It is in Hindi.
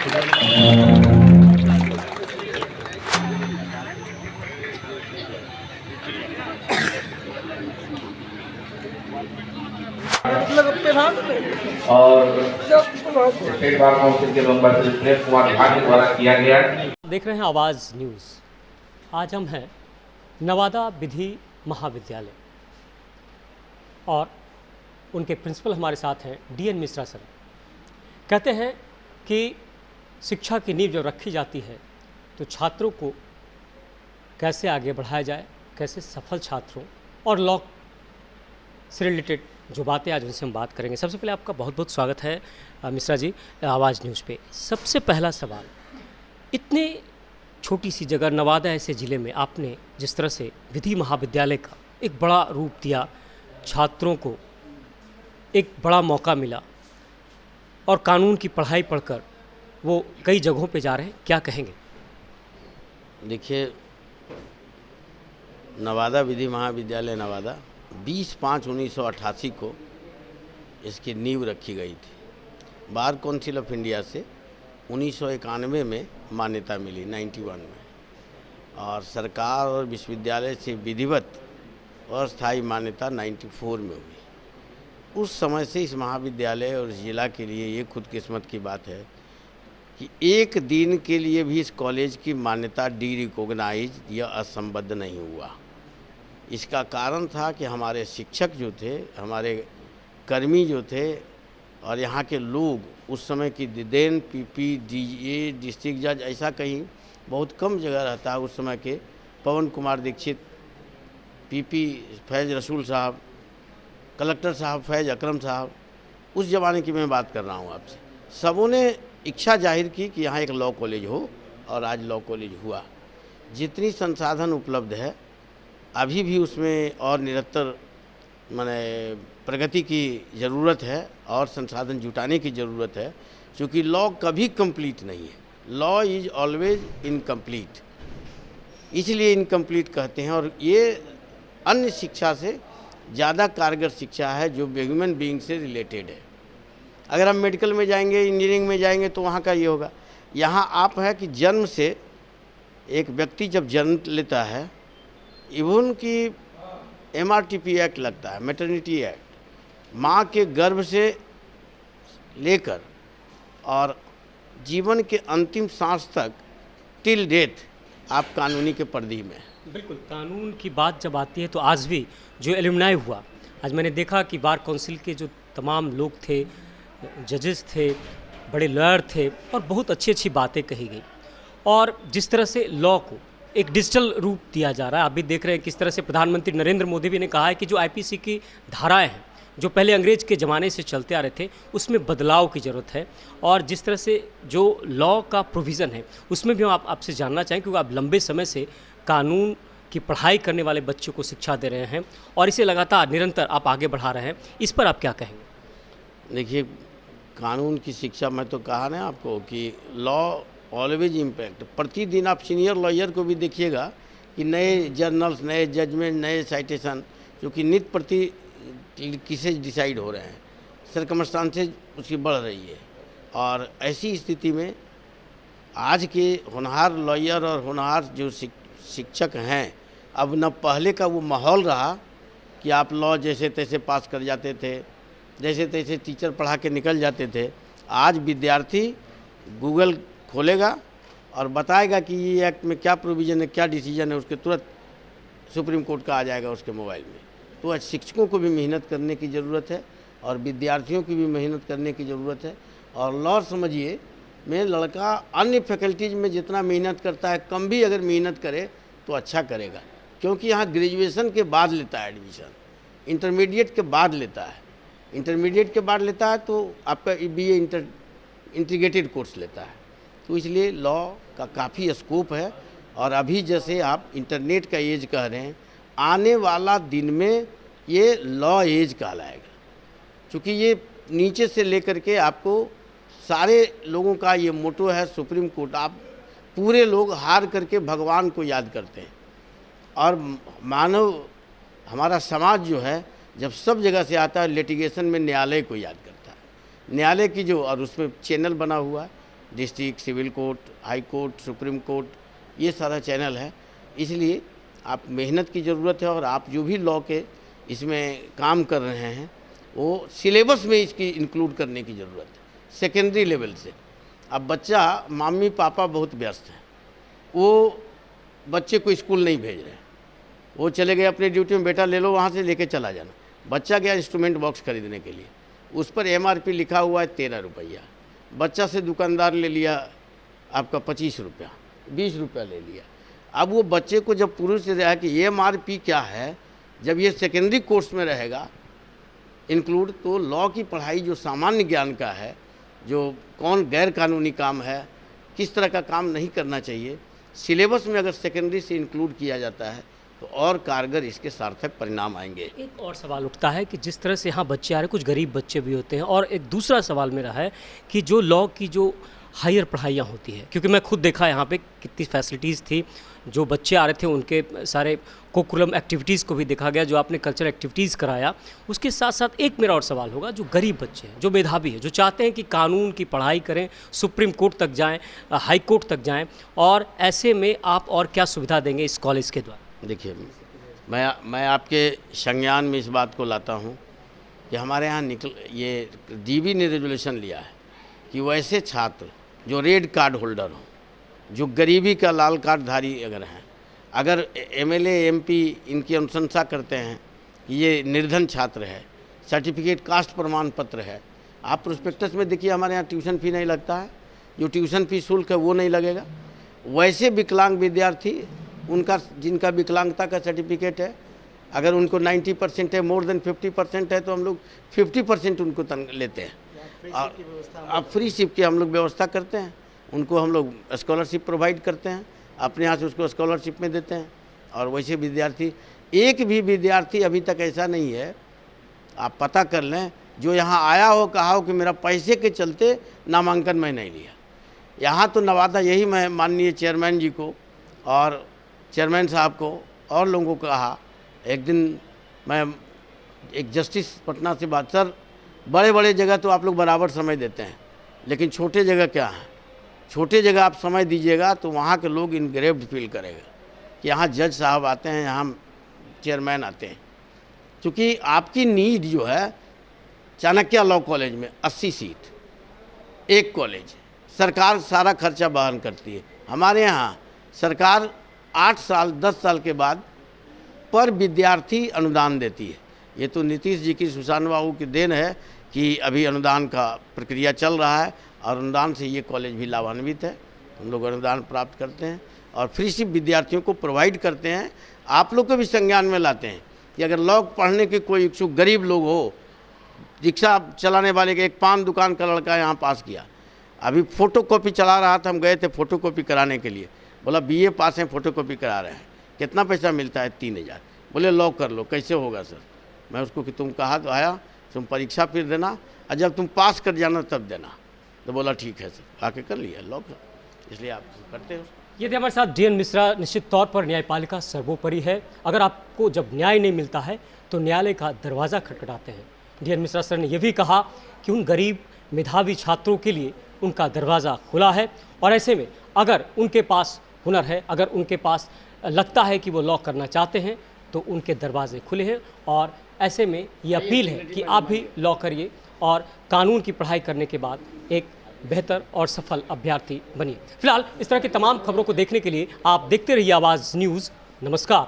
और स्टेट बार काउंसिल के मेंबर श्री प्रेम कुमार झा के द्वारा किया गया। देख रहे हैं आवाज़ न्यूज़। आज हम हैं नवादा विधि महाविद्यालय और उनके प्रिंसिपल हमारे साथ हैं DN मिश्रा सर। कहते हैं कि शिक्षा की नींव जब रखी जाती है तो छात्रों को कैसे आगे बढ़ाया जाए, कैसे सफल छात्रों और लॉ से रिलेटेड जो बातें आज उनसे हम बात करेंगे। सबसे पहले आपका बहुत बहुत स्वागत है मिश्रा जी आवाज़ न्यूज़ पे। सबसे पहला सवाल, इतने छोटी सी जगह नवादा ऐसे ज़िले में आपने जिस तरह से विधि महाविद्यालय का एक बड़ा रूप दिया, छात्रों को एक बड़ा मौका मिला और कानून की पढ़ाई पढ़कर वो कई जगहों पे जा रहे हैं, क्या कहेंगे? देखिए, नवादा विधि महाविद्यालय नवादा 20/5/1988 को इसकी नींव रखी गई थी। बार काउंसिल ऑफ इंडिया से 1991 में मान्यता मिली 91 में, और सरकार और विश्वविद्यालय से विधिवत और स्थायी मान्यता 94 में हुई। उस समय से इस महाविद्यालय और जिला के लिए ये खुदकिस्मत की बात है कि एक दिन के लिए भी इस कॉलेज की मान्यता डी रिकॉग्नाइज या असंबद्ध नहीं हुआ। इसका कारण था कि हमारे शिक्षक जो थे, हमारे कर्मी जो थे और यहाँ के लोग उस समय की देन PP DA डिस्ट्रिक्ट जज ऐसा कहीं बहुत कम जगह रहता है। उस समय के पवन कुमार दीक्षित, PP फैज़ रसूल साहब, कलेक्टर साहब फैज़ अकरम साहब, उस ज़माने की मैं बात कर रहा हूँ आपसे। सबों ने इच्छा जाहिर की कि यहाँ एक लॉ कॉलेज हो और आज लॉ कॉलेज हुआ। जितनी संसाधन उपलब्ध है अभी भी उसमें और निरंतर माने प्रगति की ज़रूरत है और संसाधन जुटाने की ज़रूरत है, क्योंकि लॉ कभी कंप्लीट नहीं है। लॉ इज़ ऑलवेज इनकम्प्लीट, इसलिए इनकम्प्लीट कहते हैं। और ये अन्य शिक्षा से ज़्यादा कारगर शिक्षा है जो ह्यूमन बीइंग से रिलेटेड है। अगर हम मेडिकल में जाएंगे, इंजीनियरिंग में जाएंगे तो वहाँ का ये होगा। यहाँ आप है कि जन्म से एक व्यक्ति जब जन्म लेता है, इवन कि MRTP एक्ट लगता है, मैटरनिटी एक्ट, माँ के गर्भ से लेकर और जीवन के अंतिम सांस तक टिल डेथ आप कानूनी के पर्दी में। बिल्कुल, कानून की बात जब आती है तो आज भी जो एलुमनाई हुआ, आज मैंने देखा कि बार काउंसिल के जो तमाम लोग थे, जजेस थे, बड़े लॉयर थे और बहुत अच्छी अच्छी बातें कही गई। और जिस तरह से लॉ को एक डिजिटल रूप दिया जा रहा है, आप भी देख रहे हैं किस तरह से प्रधानमंत्री नरेंद्र मोदी भी ने कहा है कि जो IPC की धाराएं हैं जो पहले अंग्रेज़ के ज़माने से चलते आ रहे थे उसमें बदलाव की ज़रूरत है। और जिस तरह से जो लॉ का प्रोविज़न है उसमें भी हम आपसे जानना चाहें, क्योंकि आप लंबे समय से कानून की पढ़ाई करने वाले बच्चों को शिक्षा दे रहे हैं और इसे लगातार निरंतर आप आगे बढ़ा रहे हैं, इस पर आप क्या कहेंगे? देखिए, कानून की शिक्षा, मैं तो कहा ना आपको कि लॉ ऑलवेज इम्पैक्ट। प्रतिदिन आप सीनियर लॉयर को भी देखिएगा कि नए जर्नल्स, नए जजमेंट, नए साइटेशन जो कि नित्य प्रति केसेज डिसाइड हो रहे हैं, सर्कमस्टांसेज उसकी बढ़ रही है। और ऐसी स्थिति में आज के होनहार लॉयर और होनहार जो शिक्षक हैं, अब न पहले का वो माहौल रहा कि आप लॉ जैसे तैसे पास कर जाते थे, जैसे तैसे टीचर पढ़ा के निकल जाते थे। आज विद्यार्थी गूगल खोलेगा और बताएगा कि ये एक्ट में क्या प्रोविज़न है, क्या डिसीजन है, उसके तुरंत सुप्रीम कोर्ट का आ जाएगा उसके मोबाइल में। तो आज शिक्षकों को भी मेहनत करने की ज़रूरत है और विद्यार्थियों की भी मेहनत करने की ज़रूरत है। और लॉ समझिए में लड़का अन्य फैकल्टीज़ में जितना मेहनत करता है, कम भी अगर मेहनत करे तो अच्छा करेगा, क्योंकि यहाँ ग्रेजुएशन के बाद लेता है एडमिशन, इंटरमीडिएट के बाद लेता है। इंटरमीडिएट के बाद लेता है तो आपका BA इंटीग्रेटेड कोर्स लेता है। तो इसलिए लॉ का काफ़ी स्कोप है। और अभी जैसे आप इंटरनेट का एज कह रहे हैं, आने वाला दिन में ये लॉ एज कहलाएगा, क्योंकि ये नीचे से लेकर के आपको सारे लोगों का ये मोटो है सुप्रीम कोर्ट। आप पूरे लोग हार करके भगवान को याद करते हैं और मानव हमारा समाज जो है जब सब जगह से आता है लिटिगेशन में न्यायालय को याद करता है। न्यायालय की जो, और उसमें चैनल बना हुआ है, district, civil court, high court, supreme court, ये सारा चैनल है। इसलिए आप मेहनत की ज़रूरत है और आप जो भी लॉ के इसमें काम कर रहे हैं वो सिलेबस में इसकी इंक्लूड करने की ज़रूरत है, सेकेंडरी लेवल से। अब बच्चा, मम्मी पापा बहुत व्यस्त हैं, वो बच्चे को स्कूल नहीं भेज रहे हैं, वो चले गए अपनी ड्यूटी में, बेटा ले लो वहाँ से लेके चला जाना। बच्चा गया इंस्ट्रूमेंट बॉक्स खरीदने के लिए, उस पर MRP लिखा हुआ है 13 रुपया, बच्चा से दुकानदार ले लिया आपका 25 रुपया, 20 रुपया ले लिया। अब वो बच्चे को जब पूर्व से रहा कि MRP क्या है, जब ये सेकेंडरी कोर्स में रहेगा इंक्लूड, तो लॉ की पढ़ाई जो सामान्य ज्ञान का है, जो कौन गैर कानूनी काम है, किस तरह का काम नहीं करना चाहिए, सिलेबस में अगर सेकेंडरी से इंक्लूड किया जाता है तो और कारगर इसके सार्थक परिणाम आएंगे। एक और सवाल उठता है कि जिस तरह से यहाँ बच्चे आ रहे हैं, कुछ गरीब बच्चे भी होते हैं, और एक दूसरा सवाल मेरा है कि जो लॉ की जो हायर पढ़ाइयाँ होती हैं, क्योंकि मैं खुद देखा यहाँ पे कितनी फैसिलिटीज़ थी, जो बच्चे आ रहे थे उनके सारे कोकुलम एक्टिविटीज़ को भी देखा गया, जो आपने कल्चरल एक्टिविटीज़ कराया। उसके साथ साथ एक मेरा और सवाल होगा, जो गरीब बच्चे हैं, जो मेधावी हैं, जो चाहते हैं कि कानून की पढ़ाई करें, सुप्रीम कोर्ट तक जाएं, हाई कोर्ट तक जाएं, और ऐसे में आप और क्या सुविधा देंगे इस कॉलेज के द्वारा? देखिए, मैं आपके संज्ञान में इस बात को लाता हूँ कि हमारे यहाँ ये DB ने रेजोल्यूशन लिया है कि वैसे छात्र जो रेड कार्ड होल्डर हों, जो गरीबी का लाल कार्डधारी अगर MLA MP इनकी अनुशंसा करते हैं कि ये निर्धन छात्र है, सर्टिफिकेट कास्ट प्रमाण पत्र है, आप प्रोस्पेक्टस में देखिए हमारे यहाँ ट्यूशन फ़ी नहीं लगता है, जो ट्यूशन फ़ी शुल्क है वो नहीं लगेगा। वैसे विकलांग विद्यार्थी, उनका जिनका विकलांगता का सर्टिफिकेट है, अगर उनको 90% है, मोर देन 50% है, तो हम लोग 50% उनको लेते हैं। और अब फ्री शिप की हम लोग व्यवस्था करते हैं, उनको हम लोग स्कॉलरशिप प्रोवाइड करते हैं, अपने यहाँ से उसको स्कॉलरशिप में देते हैं। और वैसे विद्यार्थी, एक भी विद्यार्थी अभी तक ऐसा नहीं है, आप पता कर लें, जो यहाँ आया हो कहा हो कि मेरा पैसे के चलते नामांकन मैं नहीं लिया। यहाँ तो नवादा, यही मैं माननीय चेयरमैन जी को और चेयरमैन साहब को और लोगों को कहा, एक दिन मैं एक जस्टिस पटना से बात, सर बड़े बड़े जगह तो आप लोग बराबर समय देते हैं, लेकिन छोटे जगह क्या है, छोटे जगह आप समय दीजिएगा तो वहाँ के लोग इनग्रेव्ड फील करेगा कि यहाँ जज साहब आते हैं, यहाँ चेयरमैन आते हैं। क्योंकि आपकी नीड जो है, चाणक्य लॉ कॉलेज में 80 सीट, एक कॉलेज, सरकार सारा खर्चा वहन करती है। हमारे यहाँ सरकार 8 साल 10 साल के बाद पर विद्यार्थी अनुदान देती है। ये तो नीतीश जी की, सुशांत बाबू की देन है कि अभी अनुदान का प्रक्रिया चल रहा है और अनुदान से ये कॉलेज भी लाभान्वित है। हम लोग अनुदान प्राप्त करते हैं और फ्री शिप विद्यार्थियों को प्रोवाइड करते हैं। आप लोग को भी संज्ञान में लाते हैं कि अगर लॉ पढ़ने के कोई इच्छुक गरीब लोग हो, रिक्शा चलाने वाले के, एक पान दुकान का लड़का यहाँ पास किया, अभी फ़ोटोकॉपी चला रहा था, हम गए थे फ़ोटोकॉपी कराने के लिए, बोला BA पास हैं, फ़ोटोकॉपी करा रहे हैं, कितना पैसा मिलता है? 3000। बोले लॉ कर लो। कैसे होगा सर? मैं उसको कि तुम कहा तो आया, तुम परीक्षा फिर देना और जब तुम पास कर जाना तब देना। तो बोला ठीक है सर, आके कर लिया लॉ कर, इसलिए आप करते हो। ये थे हमारे साथ DN मिश्रा। निश्चित तौर पर न्यायपालिका सर्वोपरि है। अगर आपको जब न्याय नहीं मिलता है तो न्यायालय का दरवाज़ा खटखटाते हैं। DN मिश्रा सर ने यह भी कहा कि उन गरीब मेधावी छात्रों के लिए उनका दरवाज़ा खुला है, और ऐसे में अगर उनके पास हुनर है, अगर उनके पास लगता है कि वो लॉ करना चाहते हैं, तो उनके दरवाजे खुले हैं। और ऐसे में ये अपील है कि आप भी लॉ करिए और कानून की पढ़ाई करने के बाद एक बेहतर और सफल अभ्यर्थी बनिए। फिलहाल इस तरह की तमाम खबरों को देखने के लिए आप देखते रहिए आवाज़ न्यूज़। नमस्कार।